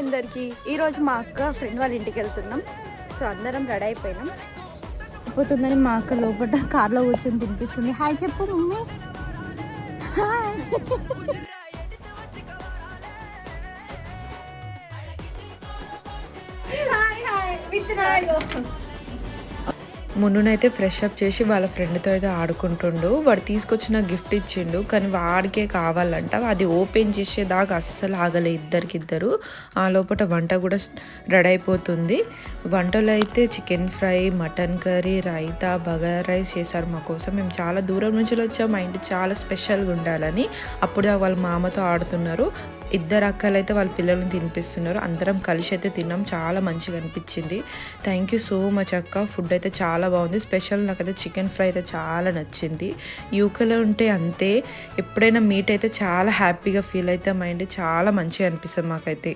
అందరికి. ఈరోజు మా అక్క ఫ్రెండ్ వాళ్ళ ఇంటికి వెళ్తున్నాం. సో అందరం రెడీ అయిపోయినాం. అయిపోతుందని మా అక్క లోపల కార్లో కూర్చొని తినిపిస్తుంది. హాయ్ చెప్పు మమ్మీ. హాయ్. మున్నునైతే ఫ్రెష్ అప్ చేసి వాళ్ళ ఫ్రెండ్తో అయితే ఆడుకుంటుండు. వాడు తీసుకొచ్చిన గిఫ్ట్ ఇచ్చిండు, కానీ వాడికే కావాలంట. అది ఓపెన్ చేసేదాకా అస్సలు ఆగలే ఇద్దరికిద్దరు. ఆ లోపల వంట కూడా రెడీ అయిపోతుంది. వంటలో అయితే chicken fry, mutton curry, raita, bagara rice చేశారు మా కోసం. మేము చాలా దూరం నుంచి వచ్చాము, మా ఇంటి చాలా స్పెషల్గా ఉండాలని. అప్పుడు వాళ్ళ మామతో ఆడుతున్నారు. ఇద్దరు అక్కలు అయితే వాళ్ళ పిల్లల్ని తినిపిస్తున్నారు. అందరం కలిసి అయితే తిన్నాం. చాలా మంచిగా అనిపించింది. థ్యాంక్ యూ సో మచ్ అక్క. ఫుడ్ అయితే చాలా బాగుంది. స్పెషల్ నాకైతే చికెన్ ఫ్రై అయితే చాలా నచ్చింది. యూకేలో ఉంటే అంతే, ఎప్పుడైనా మీట్ అయితే చాలా హ్యాపీగా ఫీల్ అవుతాం. మైండ్ చాలా మంచిగా అనిపిస్తుంది మాకైతే.